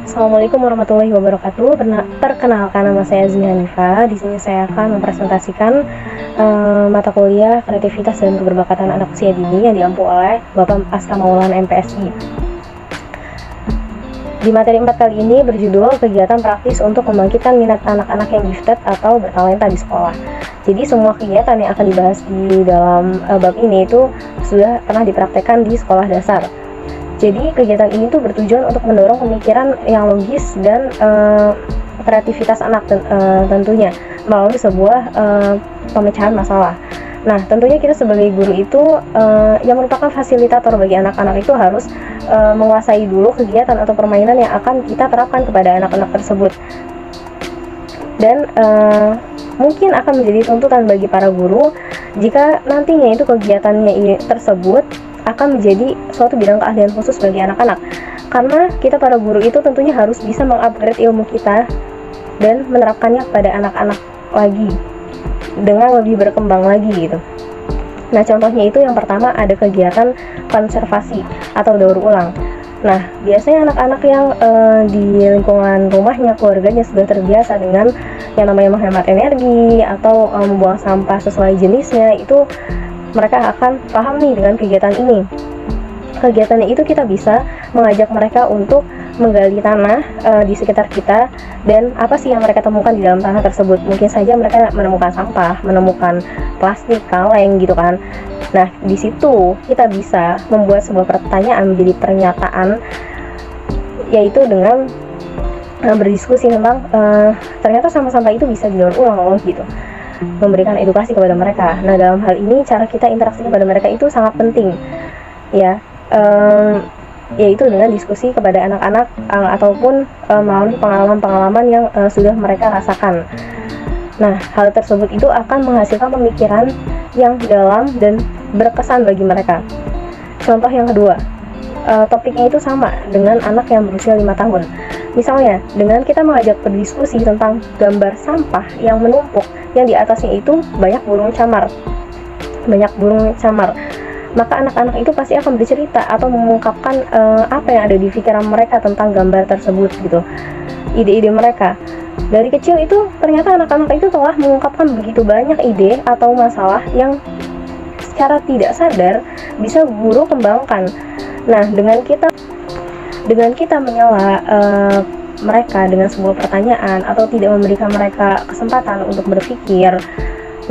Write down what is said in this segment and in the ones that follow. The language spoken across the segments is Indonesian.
Assalamualaikum warahmatullahi wabarakatuh. Perkenalkan, nama saya Azmi Hanifa. Di sini saya akan mempresentasikan mata kuliah kreativitas dan keberbakatan anak usia dini yang diampu oleh Bapak Aska Maulana MPSI. Di materi 4 kali ini berjudul kegiatan praktis untuk membangkitkan minat anak-anak yang gifted atau bertalenta di sekolah. Jadi semua kegiatan yang akan dibahas di dalam bab ini itu sudah pernah dipraktekkan di sekolah dasar. Jadi kegiatan ini tuh bertujuan untuk mendorong pemikiran yang logis dan kreativitas anak tentunya melalui sebuah pemecahan masalah. Nah, tentunya kita sebagai guru itu yang merupakan fasilitator bagi anak-anak itu harus menguasai dulu kegiatan atau permainan yang akan kita terapkan kepada anak-anak tersebut. Dan mungkin akan menjadi tuntutan bagi para guru jika nantinya itu kegiatannya tersebut akan menjadi suatu bidang keahlian khusus bagi anak-anak, karena kita para guru itu tentunya harus bisa mengupgrade ilmu kita dan menerapkannya kepada anak-anak lagi dengan lebih berkembang lagi gitu. Nah, contohnya itu yang pertama ada kegiatan konservasi atau daur ulang. Nah, biasanya anak-anak yang di lingkungan rumahnya, keluarganya sudah terbiasa dengan yang namanya menghemat energi atau membuang sampah sesuai jenisnya, itu mereka akan paham nih dengan kegiatan ini. Kegiatannya itu kita bisa mengajak mereka untuk menggali tanah di sekitar kita, dan apa sih yang mereka temukan di dalam tanah tersebut. Mungkin saja mereka menemukan sampah, menemukan plastik, kaleng gitu kan. Nah, di situ kita bisa membuat sebuah pertanyaan menjadi pernyataan, yaitu dengan berdiskusi tentang ternyata sampah-sampah itu bisa didaur ulang loh gitu, memberikan edukasi kepada mereka. Nah, dalam hal ini cara kita interaksi kepada mereka itu sangat penting ya, yaitu dengan diskusi kepada anak-anak ataupun melalui pengalaman-pengalaman yang sudah mereka rasakan. Nah, hal tersebut itu akan menghasilkan pemikiran yang dalam dan berkesan bagi mereka. Contoh yang kedua, topiknya itu sama dengan anak yang berusia 5 tahun. Misalnya, dengan kita mengajak berdiskusi tentang gambar sampah yang menumpuk, yang di atasnya itu banyak burung camar, maka anak-anak itu pasti akan bercerita atau mengungkapkan apa yang ada di pikiran mereka tentang gambar tersebut gitu, ide-ide mereka. Dari kecil itu ternyata anak-anak itu telah mengungkapkan begitu banyak ide atau masalah yang secara tidak sadar bisa guru kembangkan. Nah, dengan kita menyela mereka dengan sebuah pertanyaan atau tidak memberikan mereka kesempatan untuk berpikir,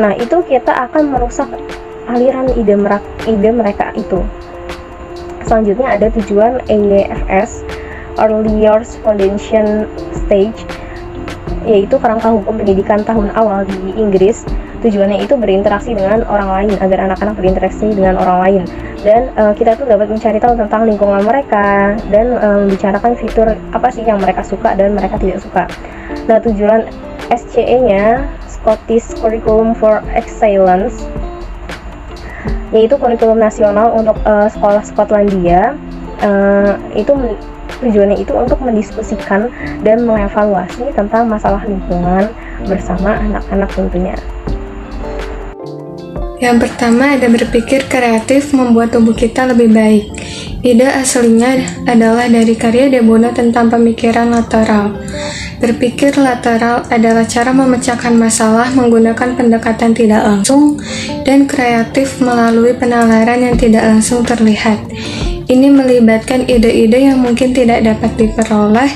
nah itu kita akan merusak aliran ide mereka itu. Selanjutnya ada tujuan EYFS, Early Years Foundation Stage, yaitu kerangka hukum pendidikan tahun awal di Inggris. Tujuannya itu berinteraksi dengan orang lain, agar anak-anak berinteraksi dengan orang lain, dan kita tuh dapat mencari tahu tentang lingkungan mereka dan membicarakan fitur apa sih yang mereka suka dan mereka tidak suka. Nah, tujuan SCE-nya, Scottish Curriculum for Excellence, yaitu kurikulum nasional untuk sekolah Skotlandia. Tujuannya itu untuk mendiskusikan dan mengevaluasi tentang masalah lingkungan bersama anak-anak tentunya. Yang pertama ada berpikir kreatif membuat tubuh kita lebih baik. Ide aslinya adalah dari karya De Bono tentang pemikiran lateral. Berpikir lateral adalah cara memecahkan masalah menggunakan pendekatan tidak langsung dan kreatif melalui penalaran yang tidak langsung terlihat. Ini melibatkan ide-ide yang mungkin tidak dapat diperoleh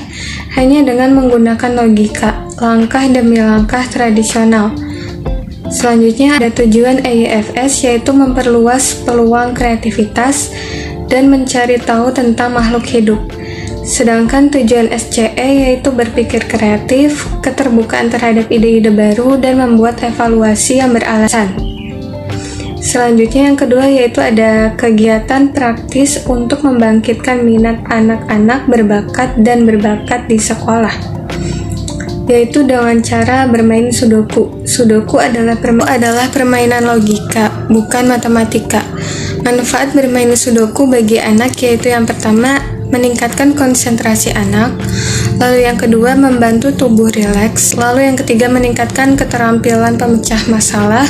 hanya dengan menggunakan logika, langkah demi langkah tradisional. Selanjutnya ada tujuan EYFS, yaitu memperluas peluang kreativitas dan mencari tahu tentang makhluk hidup. Sedangkan tujuan SCE yaitu berpikir kreatif, keterbukaan terhadap ide-ide baru, dan membuat evaluasi yang beralasan. Selanjutnya yang kedua yaitu ada kegiatan praktis untuk membangkitkan minat anak-anak berbakat dan berbakat di sekolah, yaitu dengan cara bermain sudoku. Sudoku adalah permainan logika, bukan matematika. Manfaat bermain sudoku bagi anak yaitu yang pertama, meningkatkan konsentrasi anak, lalu yang kedua membantu tubuh rileks, lalu yang ketiga meningkatkan keterampilan pemecah masalah,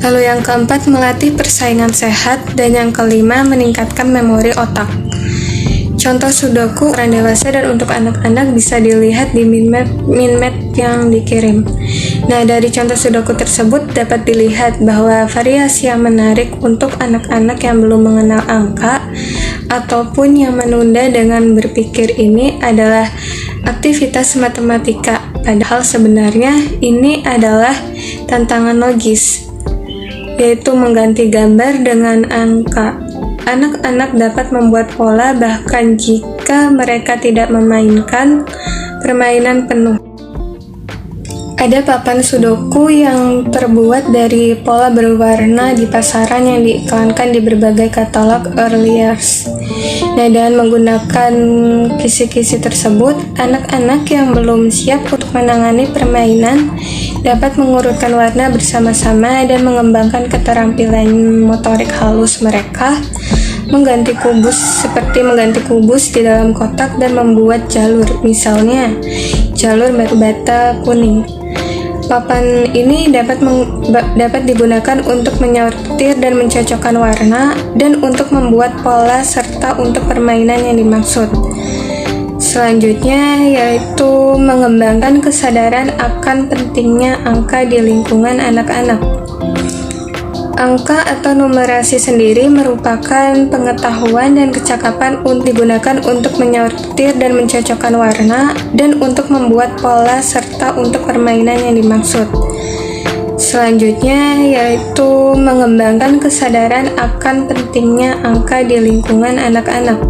lalu yang keempat melatih persaingan sehat, dan yang kelima meningkatkan memori otak. Contoh sudoku orang dewasa dan untuk anak-anak bisa dilihat di min map yang dikirim. Nah, dari contoh sudoku tersebut dapat dilihat bahwa variasi yang menarik untuk anak-anak yang belum mengenal angka ataupun yang menunda dengan berpikir ini adalah aktivitas matematika. Padahal sebenarnya ini adalah tantangan logis, yaitu mengganti gambar dengan angka. Anak-anak dapat membuat pola bahkan jika mereka tidak memainkan permainan penuh. Ada papan sudoku yang terbuat dari pola berwarna di pasaran yang diiklankan di berbagai katalog early years. Nah, dengan menggunakan kisi-kisi tersebut, anak-anak yang belum siap untuk menangani permainan dapat mengurutkan warna bersama-sama dan mengembangkan keterampilan motorik halus mereka, mengganti kubus di dalam kotak dan membuat jalur, misalnya jalur bata kuning. Papan ini dapat digunakan untuk menyortir dan mencocokkan warna dan untuk membuat pola serta untuk permainan yang dimaksud. Selanjutnya yaitu mengembangkan kesadaran akan pentingnya angka di lingkungan anak-anak. Angka atau numerasi sendiri merupakan pengetahuan dan kecakapan digunakan untuk menyortir dan mencocokkan warna dan untuk membuat pola serta untuk permainan yang dimaksud. Selanjutnya yaitu mengembangkan kesadaran akan pentingnya angka di lingkungan anak-anak.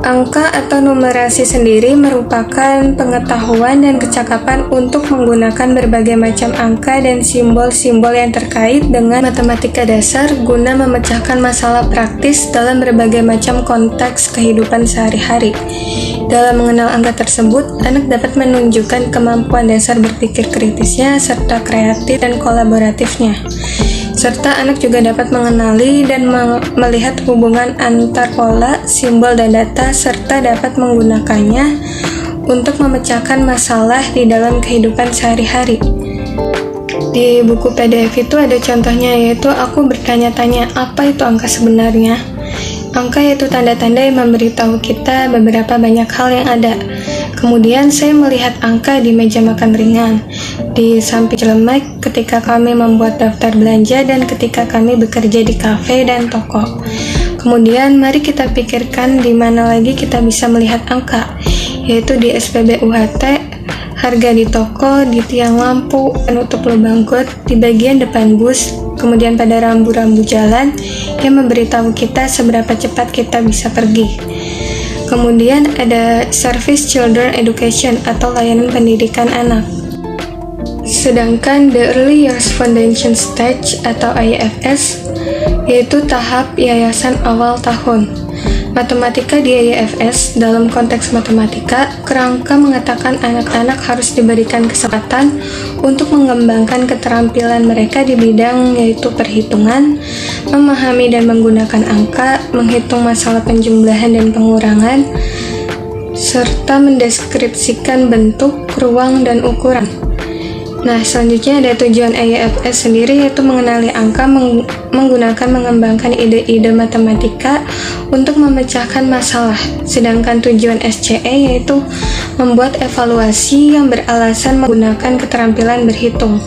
Angka atau numerasi sendiri merupakan pengetahuan dan kecakapan untuk menggunakan berbagai macam angka dan simbol-simbol yang terkait dengan matematika dasar guna memecahkan masalah praktis dalam berbagai macam konteks kehidupan sehari-hari. Dalam mengenal angka tersebut, anak dapat menunjukkan kemampuan dasar berpikir kritisnya serta kreatif dan kolaboratifnya. Serta anak juga dapat mengenali dan melihat hubungan antar pola, simbol, dan data, serta dapat menggunakannya untuk memecahkan masalah di dalam kehidupan sehari-hari. Di buku PDF itu ada contohnya, yaitu aku bertanya-tanya, apa itu angka sebenarnya? Angka yaitu tanda-tanda yang memberitahu kita beberapa banyak hal yang ada. Kemudian saya melihat angka di meja makan ringan, di samping celemek ketika kami membuat daftar belanja dan ketika kami bekerja di kafe dan toko. Kemudian mari kita pikirkan di mana lagi kita bisa melihat angka, yaitu di SPB UHT, harga di toko, di tiang lampu, penutup lubang got, di bagian depan bus, kemudian pada rambu-rambu jalan yang memberitahu kita seberapa cepat kita bisa pergi. Kemudian ada Service Children Education atau layanan pendidikan anak. Sedangkan the Early Years Foundation Stage atau IYFS yaitu tahap yayasan awal tahun. Matematika di IYFS dalam konteks matematika kerangka mengatakan anak-anak harus diberikan kesempatan untuk mengembangkan keterampilan mereka di bidang yaitu perhitungan, memahami dan menggunakan angka, menghitung masalah penjumlahan dan pengurangan, serta mendeskripsikan bentuk, ruang, dan ukuran. Nah, selanjutnya ada tujuan IYFS sendiri, yaitu mengenali angka menggunakan mengembangkan ide-ide matematika untuk memecahkan masalah. Sedangkan tujuan SCE yaitu membuat evaluasi yang beralasan menggunakan keterampilan berhitung.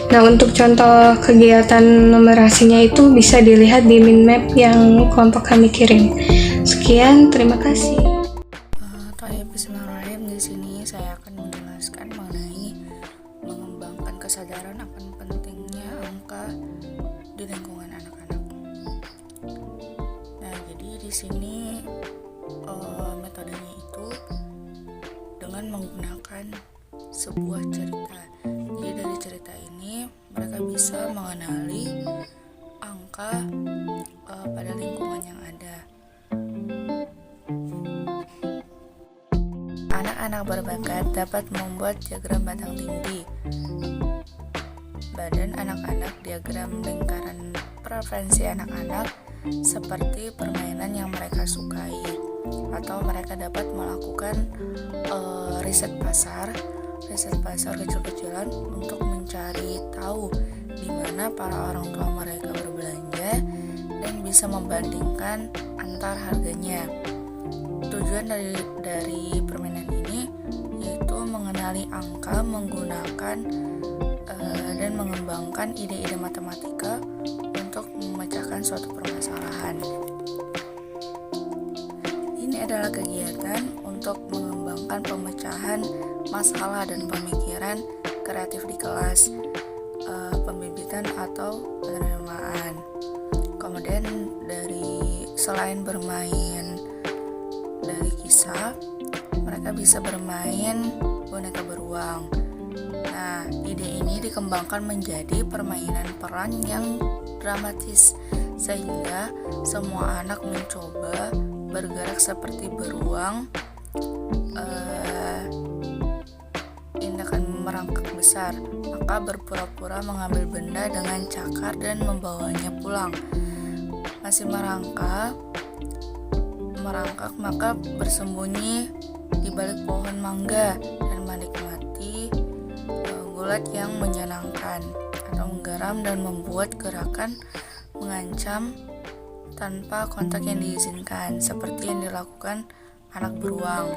Nah, untuk contoh kegiatan numerasinya itu bisa dilihat di min map yang kelompok kami kirim. Sekian, terima kasih. Bismillahirrahmanirrahim. Di sini saya akan menjelaskan mengenai mengembangkan kesadaran akan pentingnya angka di lingkungan anak-anak. Nah, jadi di sini metodenya itu dengan menggunakan sebuah cerita. Jadi dari cerita ini mereka bisa mengenali angka pada lingkungan yang ada. Anak-anak berbakat dapat membuat diagram batang tinggi. Badan anak-anak, diagram lingkaran preferensi anak-anak seperti permainan yang mereka sukai, atau mereka dapat melakukan riset pasar kecil-kecilan untuk mencari tahu di mana para orang tua mereka berbelanja dan bisa membandingkan antar harganya. Tujuan dari permainan ini yaitu mengenali angka menggunakan dan mengembangkan ide-ide matematika untuk memecahkan suatu permasalahan. Ini adalah kegiatan untuk mengembangkan pemecahan masalah dan pemikiran kreatif di kelas, pembibitan atau penerimaan. Kemudian selain bermain dari kisah, mereka bisa bermain boneka beruang. Nah, ide ini dikembangkan menjadi permainan peran yang dramatis, sehingga semua anak mencoba bergerak seperti beruang, tindakan merangkak besar, maka berpura-pura mengambil benda dengan cakar dan membawanya pulang. Masih merangkak maka bersembunyi di balik pohon mangga dan menikmati gulat yang menyenangkan, atau menggaram dan membuat gerakan mengancam tanpa kontak yang diizinkan, seperti yang dilakukan anak beruang.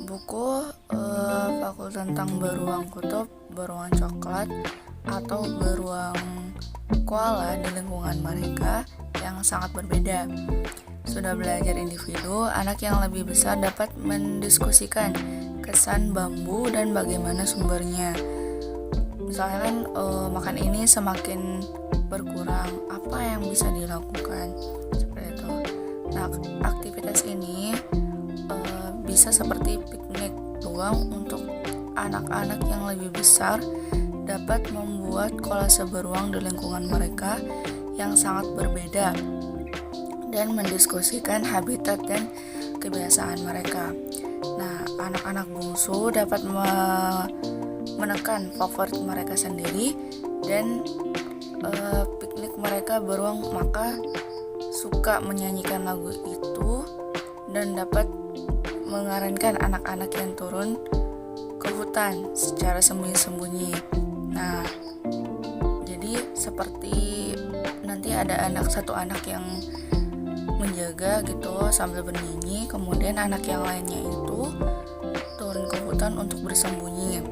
Buku Fakul tentang beruang kutub, beruang coklat, atau beruang koala di lingkungan mereka yang sangat berbeda. Sudah belajar individu, anak yang lebih besar dapat mendiskusikan kesan bambu dan bagaimana sumbernya. Misalnya kan makan ini semakin berkurang, apa yang bisa dilakukan? Seperti itu. Nah, aktivitas ini bisa seperti piknik ruang untuk anak-anak yang lebih besar dapat membuat kolase beruang di lingkungan mereka yang sangat berbeda dan mendiskusikan habitat dan kebiasaan mereka. Nah, anak-anak bungsu dapat menekan favorit mereka sendiri dan piknik mereka beruang, maka suka menyanyikan lagu itu dan dapat mengarankan anak-anak yang turun ke hutan secara sembunyi-sembunyi. Nah, jadi seperti nanti ada satu anak yang menjaga gitu sambil bernyanyi, kemudian anak yang lainnya itu turun ke hutan untuk bersembunyi.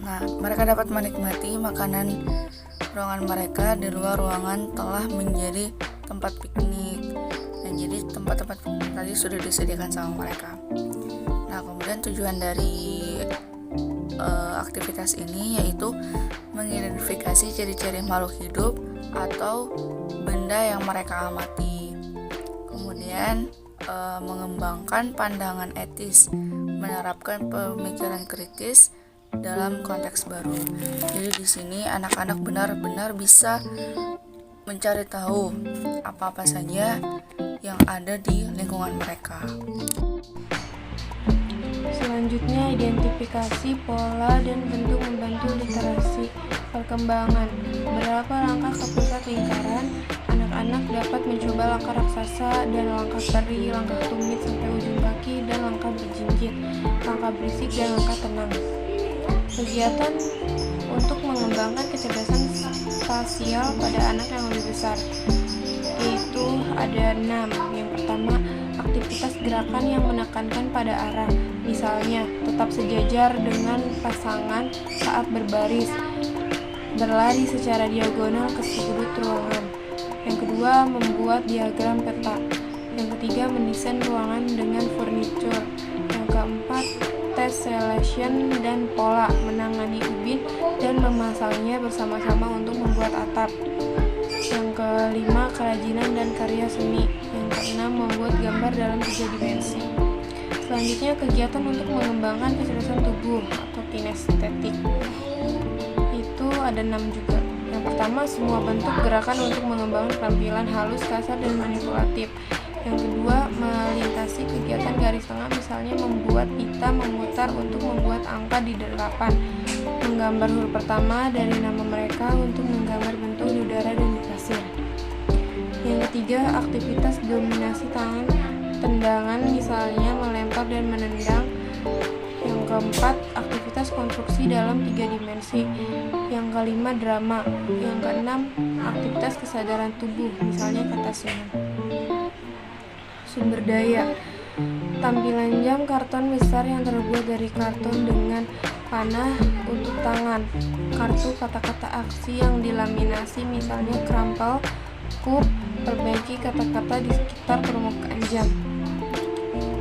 Nah, mereka dapat menikmati makanan ruangan mereka di luar ruangan telah menjadi tempat piknik. Dan jadi tempat-tempat piknik tadi sudah disediakan sama mereka. Nah, kemudian tujuan dari aktivitas ini yaitu mengidentifikasi ciri-ciri makhluk hidup atau benda yang mereka amati. Kemudian mengembangkan pandangan etis, menerapkan pemikiran kritis dalam konteks baru. Jadi di sini anak-anak benar-benar bisa mencari tahu apa-apa saja yang ada di lingkungan mereka. Selanjutnya, identifikasi pola dan bentuk membantu literasi perkembangan. Berapa langkah ke pusat lingkaran, anak-anak dapat mencoba langkah raksasa dan langkah teri, langkah tumit sampai ujung kaki, dan langkah berjinjit, langkah berisik, dan langkah tenang. Kegiatan untuk mengembangkan kecerdasan spasial pada anak yang lebih besar, yaitu ada 6. Yang pertama, aktivitas gerakan yang menekankan pada arah, misalnya tetap sejajar dengan pasangan saat berbaris, berlari secara diagonal ke sudut ruangan. Yang kedua, membuat diagram peta. Yang ketiga, mendesain ruangan dengan furniture. Yang keempat, tessellation dan pola, menangani ubin dan memasangnya bersama-sama untuk membuat atap. Yang kelima, kerajinan dan karya seni. Yang keenam, membuat gambar dalam 3 dimensi. Selanjutnya, kegiatan untuk mengembangkan kecerdasan tubuh atau kinestetik. Itu ada 6 juga. Yang pertama, semua bentuk gerakan untuk mengembangkan keterampilan halus, kasar, dan manipulatif. Yang kedua, melintasi kegiatan garis tengah, misalnya membuat pita memutar untuk membuat angka di 8. Menggambar huruf pertama dari nama mereka untuk menggambar bentuk di udara dan di pasir. Yang ketiga, aktivitas dominasi tangan, tendangan, misalnya melempar dan menendang. Yang keempat, aktivitas konstruksi dalam 3 dimensi. Yang kelima, drama. Yang keenam, aktivitas kesadaran tubuh, misalnya katasinan. Sumber daya. Tampilan jam karton besar yang terbuat dari karton dengan panah untuk tangan. Kartu kata-kata aksi yang dilaminasi, misalnya krampel, kup, perbaiki kata-kata di sekitar permukaan jam.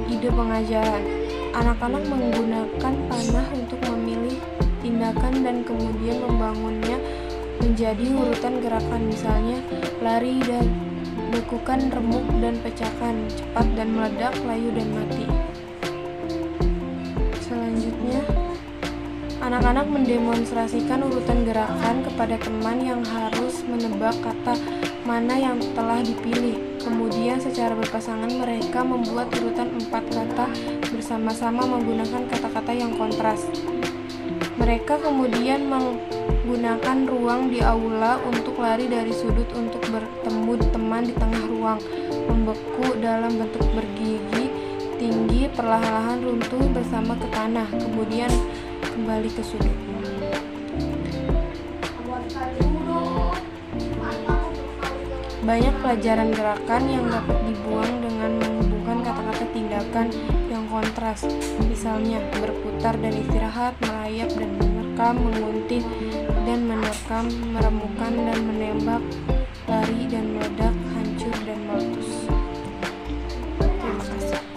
Ide pengajaran. Anak-anak menggunakan panah untuk memilih tindakan dan kemudian membangunnya menjadi urutan gerakan, misalnya lari dan bekukan, remuk dan pecahkan, cepat dan meledak, layu dan mati. Selanjutnya, anak-anak mendemonstrasikan urutan gerakan kepada teman yang harus menebak kata mana yang telah dipilih. Kemudian secara berpasangan mereka membuat urutan 4 kata bersama-sama menggunakan kata-kata yang kontras. Mereka kemudian menggunakan ruang di aula untuk lari dari sudut untuk bertemu teman di tengah ruang, membeku dalam bentuk bergigi tinggi, perlahan-lahan runtuh bersama ke tanah, kemudian kembali ke sudut. Banyak pelajaran gerakan yang dapat dibuang dengan menghubungkan kata-kata tindakan yang kontras, misalnya berputar dan istirahat, merayap dan menerkam, menguntit dan menerkam, meremukan dan menembak, lari dan meledak, hancur dan meletus. Terima kasih.